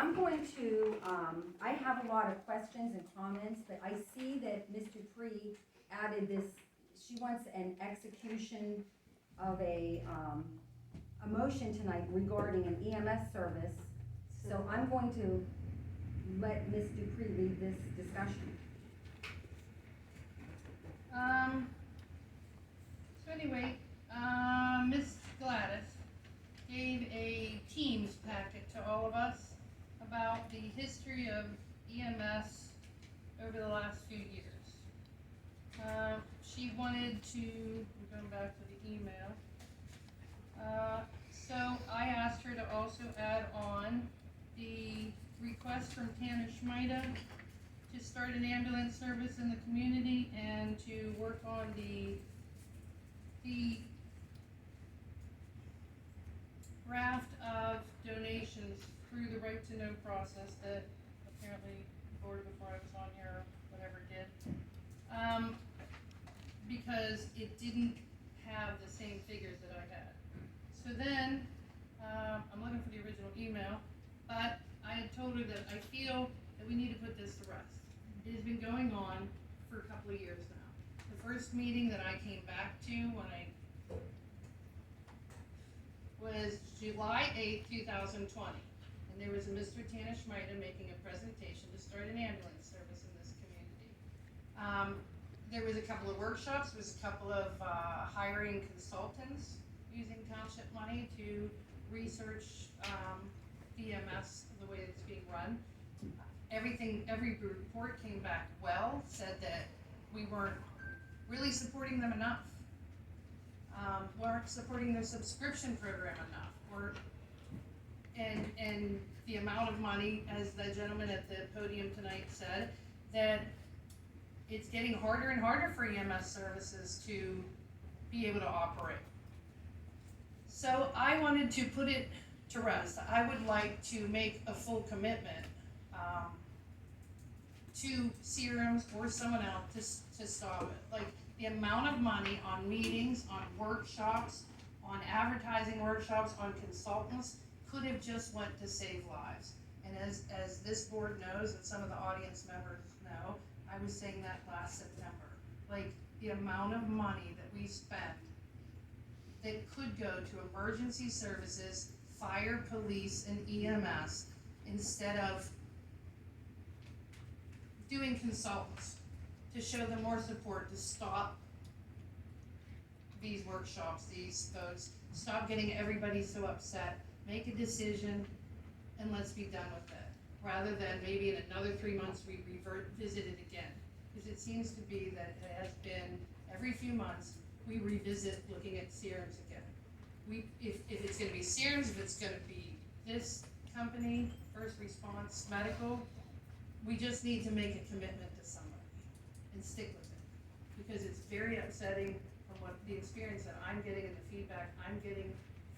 I'm going to, I have a lot of questions and comments, but I see that Ms. Dupree added this, she wants an execution of a motion tonight regarding an EMS service. So I'm going to let Ms. Dupree lead this discussion. So anyway, Miss Gladys gave a Teams packet to all of us about the history of EMS over the last few years. She wanted to, I'm going back to the email, so I asked her to also add on the request from Tanner Smida to start an ambulance service in the community and to work on the raft of donations through the right to know process that apparently board before I was on here or whatever did, because it didn't have the same figures that I had. So then I'm looking for the original email, but I had told her that I feel that we need to put this to rest. It has been going on for a couple of years now. The first meeting that I came back to was July 8th, 2020. And there was a Mr. Tanner Smida making a presentation to start an ambulance service in this community. There was a couple of workshops, there was a couple of hiring consultants using township money to research EMS the way it's being run. Every report came back well, said that we weren't really supporting them enough. Weren't supporting their subscription program enough, and the amount of money, as the gentleman at the podium tonight said, that it's getting harder and harder for EMS services to be able to operate. So I wanted to put it to rest. I would like to make a full commitment to Serums or someone else to stop it. Like, the amount of money on meetings, on workshops, on advertising workshops, on consultants could have just went to save lives. And as this board knows, and some of the audience members know, I was saying that last September. Like, the amount of money that we spend that could go to emergency services, fire, police, and EMS instead of doing consultants to show them more support to stop these workshops, these votes, stop getting everybody so upset, make a decision, and let's be done with it. Rather than maybe in another 3 months we revisit it again. Because it seems to be that it has been every few months we revisit looking at serums again. If it's going to be serums, if it's going to be this company, First Response Medical, we just need to make a commitment to somebody and stick with it, because it's very upsetting from what the experience that I'm getting and the feedback I'm getting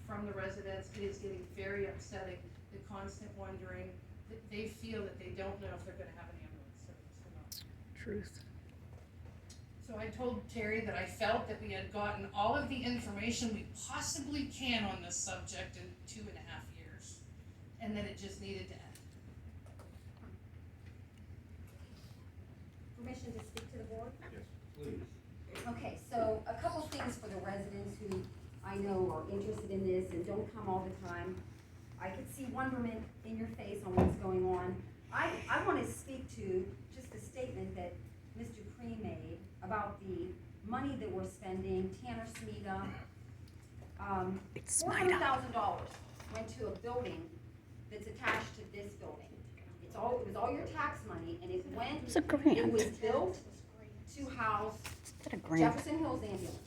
from the residents. It is getting very upsetting, the constant wondering that they feel that they don't know if they're going to have an ambulance service or not. Truth. So I told Terry that I felt that we had gotten all of the information we possibly can on this subject in 2.5 years, and that it just needed to end. Permission to speak to the board? Yes, please. Okay, so a couple things for the residents who I know are interested in this and don't come all the time. I could see wonderment in your face on what's going on. I want to speak to just a statement that Ms. Dupree made about the money that we're spending. Tanner Smida, $400,000 went to a building that's attached to this building. It was all your tax money, and it went. It's a grant. It was built to house It's a grant. Jefferson Hills ambulance.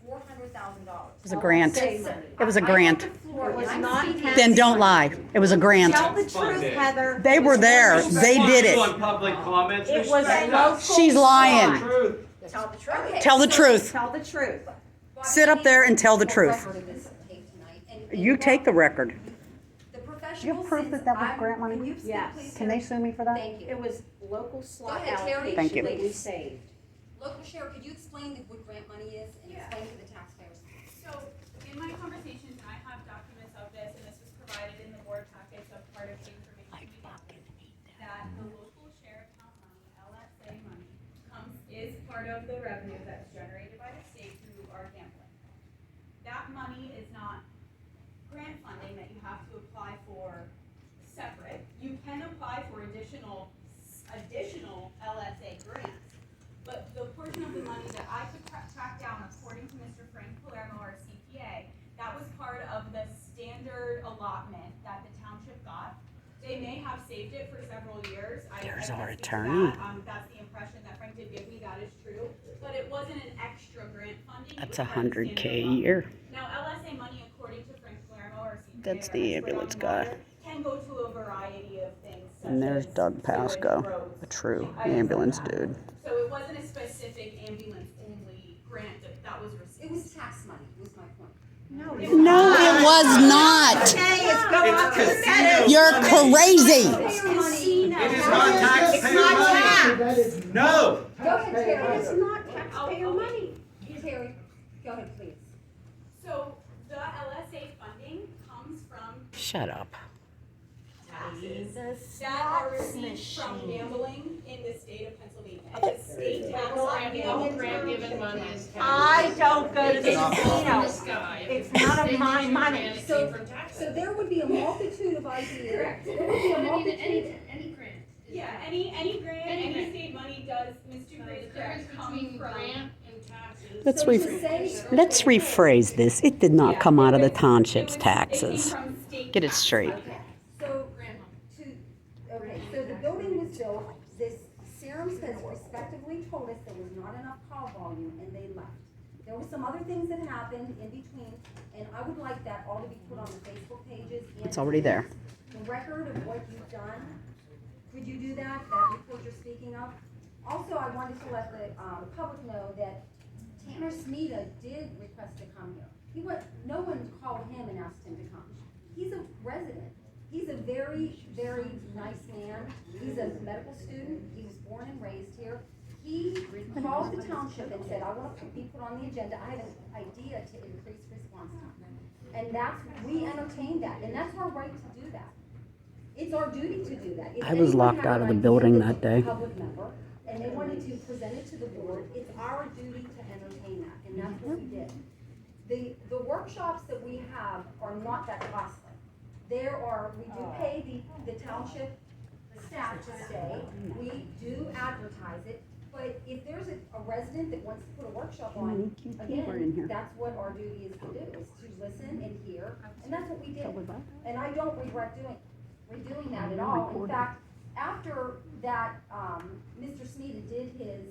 $400,000. It was a grant. It was a grant. It was not. Then don't lie. It was a grant. Tell the truth, Heather. They were there. They did it. On public comments. It was a local. She's lying. Truth. Tell the truth. Okay, Tell the so- truth. Tell the truth. Sit up there and tell the Full truth. record of this tape tonight, and You take the record. The professional. You have proof that that was since grant money? Can you speak, Yes. please? Can they sue me for that? Thank you. It was local slot ahead, Terry. allocation Thank you. that we saved. Local sheriff, could you explain what grant money is and Yeah. explain to the taxpayers? So, in my conversations, and I have documents of this, and this was provided in the board packets of part of the information can apply for additional LSA grants. But the portion of the money that I could track down, according to Mr. Frank Palermo, our CPA, that was part of the standard allotment that the township got. They may have saved it for several years. There's I our can speak to attorney. that. That's the impression that Frank did give me, that is true. But it wasn't an extra grant funding. That's it was part of the $100K a standard allotment. year. Now, LSA money, according to Frank Palermo, our CPA, That's our the expert on ambulance the guy. matter, can go to a variety of things. And there's such as Doug sewage, Pasco, roads, a true items ambulance like that. dude. So it wasn't a specific ambulance-only grant that was received. It was tax money, was my point. No, it was not. Okay, it's going It's up to casino You're money. crazy. Taxpayer money. It is not taxpayer not money. tax. No. Go ahead, Terry. It's not taxpayer Oh, money. Terry, go ahead, please. So the LSA funding comes from Shut up. taxes that are received from gambling in the state of Pennsylvania. It's a state tax on gambling. Grant given money is taxed. I don't go to the It's not from the casino. sky. It's If none of they my give you money. grant, it So- came from taxes. So there would be a multitude of ideas. Correct. There would be a I mean, multitude. Yeah, any grant. is grant. any grant, Any any grant. state money does, Mr. The Gray is difference correct, come between from. grant and taxes. Let's So re- to say- Let's rephrase this. It did not come out of the township's It taxes. came from state Get it taxes. straight. Okay, so Grant money. so the building was built, this Serums has respectively told us there was not enough call volume and they left. There were some other things that happened in between, and I would like that all to be put on the Facebook pages. and It's already there. The record of what you've done, could you do that report you're speaking of? Also, I wanted to let the public know that Tanner Smida did request to come here. No one called him and asked him to come. He's a resident. He's a very, very nice man. He's a medical student. He was born and raised here. He called the township and said, I want to be put on the agenda. I have an idea to increase response time. And we entertained that, and that's our right to do that. It's our duty to do that. If I was anyone locked had out an of the idea building that's that day. a public member, and they wanted to present it to the board, it's our duty to entertain that, and that's what we did. The workshops that we have are not that costly. We do pay the township, the staff to stay, we do advertise it, but if there's a resident that wants to put a workshop on, again, that's what our duty is to do, is to listen and hear, and that's what we did. And I don't regret redoing that at all. In fact, after that, Mr. Smida did his,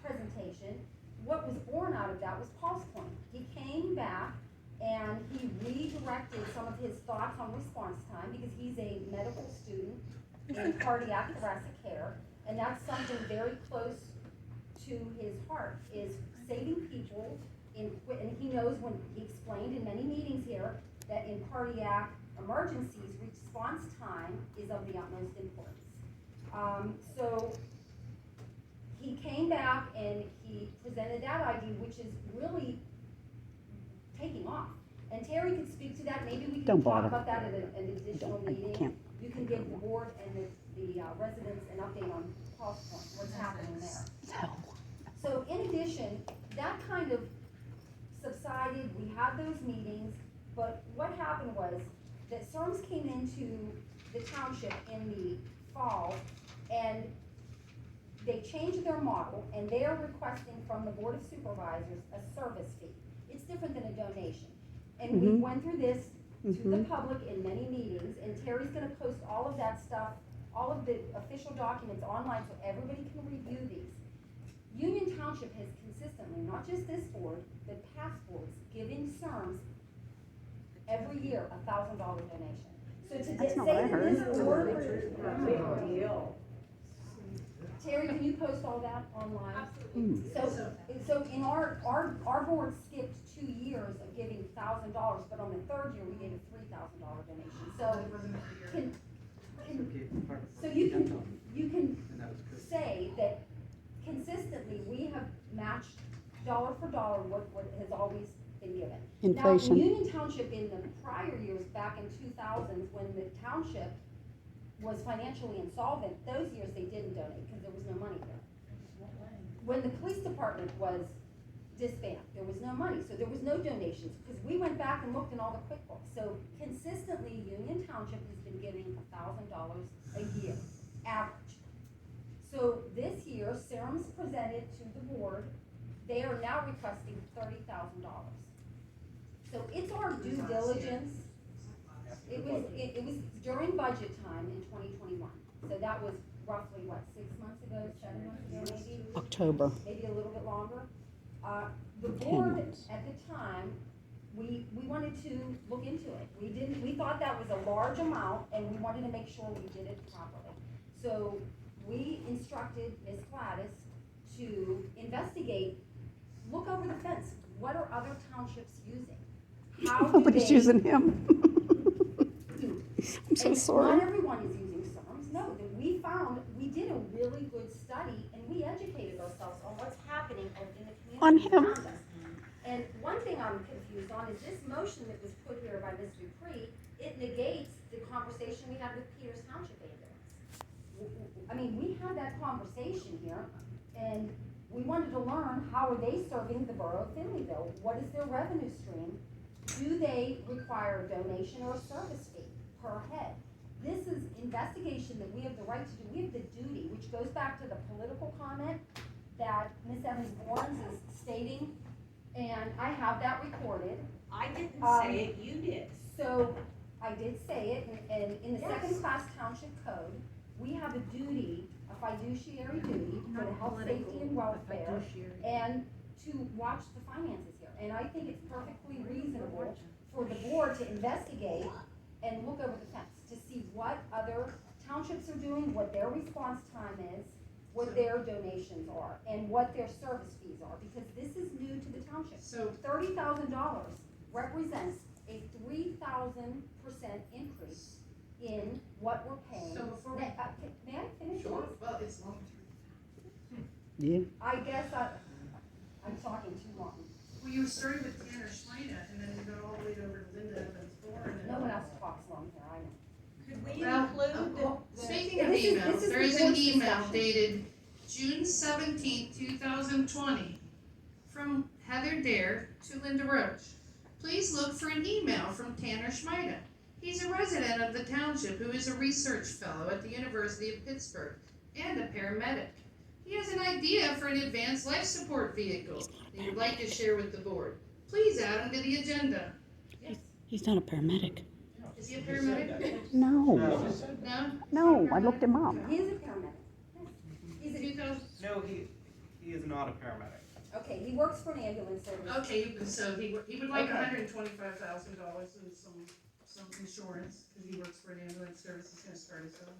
presentation, what was born out of that was Paul's point. He came back and he redirected some of his thoughts on response time, because he's a medical student in cardiac thoracic care, and that's something very close to his heart, is saving people and he knows, when he explained in many meetings here, that in cardiac emergencies, response time is of the utmost importance. So he came back and he presented that idea, which is really taking off. And Terry could speak to that. Maybe we can Don't talk bother. about that at an additional I meeting. can't. You can give the board and the residents an update on Paul's point, what's happening there. So in addition, that kind of subsided, we had those meetings, but what happened was that SERMs came into the township in the fall, and they changed their model, and they are requesting from the Board of Supervisors a service fee. It's different than a donation. And we went through this to the public in many meetings, and Terry's gonna post all of that stuff, all of the official documents online so everybody can review these. Union Township has consistently, not just this board, but past boards, given SERMs every year $1,000 donation. So to That's say not what I that heard. this board, Terry, can you post all that online? Absolutely. So in our board skipped 2 years of giving $1,000, but on the third year, we gave a $3,000 donation. So you can say that consistently, we have matched dollar for dollar what has always been given. Inflation. Now, Union Township in the prior years, back in 2000s, when the township was financially insolvent, those years they didn't donate because there was no money there. When the police department disband. There was no money, so there was no donations, because we went back and looked in all the QuickBooks. So consistently, Union Township has been giving $1,000 a year, average. So this year, Serum's presented to the board, they are now requesting $30,000. So it's our due diligence. It was during budget time in 2021. So that was roughly, what, 6 months ago, 7 months ago, maybe? October. Maybe a little bit longer. The 10 board, months. at the time, we wanted to look into it. We thought that was a large amount, and we wanted to make sure we did it properly. So we instructed Ms. Gladys to investigate, look over the fence. What are other townships using? How do Nobody's they- using him. I'm so and sorry. not everyone is using SERMs. No, that we did a really good study, and we educated ourselves on what's happening in the community On him. around us. And one thing I'm confused on is this motion that was put here by Mr. Dupree, it negates the conversation we had with Peters Township ambulance. I mean, we had that conversation here, and we wanted to learn, how are they serving the borough of Finleyville? What is their revenue stream? Do they require a donation or a service fee per head? This is investigation that we have the right to do. We have the duty, which goes back to the political comment that Ms. Evans-Borns is stating, and I have that recorded. I didn't say it, you did. So, I did say it, and in the Yes. second-class township code, we have a duty, a fiduciary duty for the health, safety, and welfare, and to watch the finances here. And I think it's perfectly reasonable for the board to investigate and look over the fence to see what other townships are doing, what their response time is, what their donations are, and what their service fees are, because this is new to the township. So, $30,000 represents a 3,000% increase in what we're paying. So before we- May I finish? well, please? it's long. Yeah. I guess I'm talking too long. Well, you started with Tanner Smida, and then you go all the way over to Linda Evans-Born, and No one else talks long here, I know. Could we Well, include the? speaking of This is emails, the there is an board's email discussion. dated June 17th, 2020, from Heather Daerr to Linda Roach. Please look for an email from Tanner Smida. He's a resident of the township who is a research fellow at the University of Pittsburgh and a paramedic. He has an idea for an advanced life support vehicle that he would like to share with the board. Please add him to the agenda. Yes. He's not a paramedic. Is he a paramedic? No. No? No, I looked him up. He is a paramedic. He's a, 2000. No, he is not a paramedic. okay, he works for an ambulance service. Okay, so he would like Okay. $125,000 and some insurance, because he works for an ambulance service, he's gonna start his own.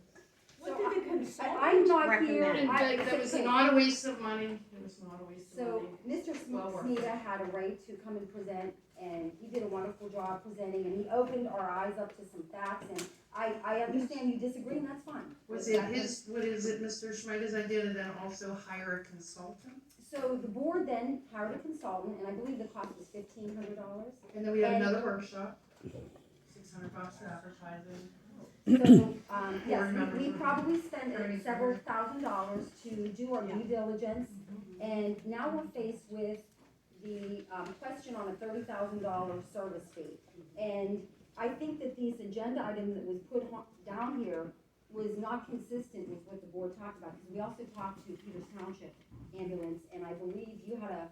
What did the I'm consultant not here. recommend? And that was not a waste of money, it was not a waste of So, money. Mr. Well worth Smida had a right to come and present, and he did a wonderful job presenting, and he opened our eyes up to some facts, and I understand you disagree, and that's fine. Was it Mr. Schmida's idea to then also hire a consultant? So the board then hired a consultant, and I believe the cost was $1,500. And then we had And- another workshop, $600 for advertising. So, Board yes, members we would- probably spent Attorneys several would- $1,000s to do our due diligence. And now we're faced with the question on a $30,000 service fee. And I think that these agenda items that was put down here was not consistent with what the board talked about. Because we also talked to Peters Township Ambulance, and I believe you had a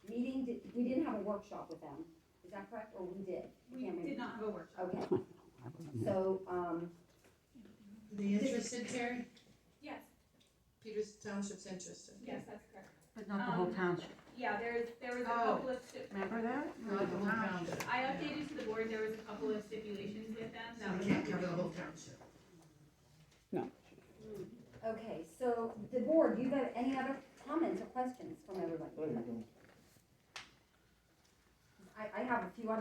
meeting, we didn't have a workshop with them. Is that correct, or we did? We Can't remember. did not have a workshop. Okay, so, The interested, Terry? Yes, Peters Township's interested. yes, that's correct. But not the whole township. Yeah, there was a Oh. couple of, Remember that? Not the whole township. I updated to the board, there was a couple of stipulations with them. So That we was can't cover the whole township. okay, so the board, do you have any other comments or questions from everybody? I have a few other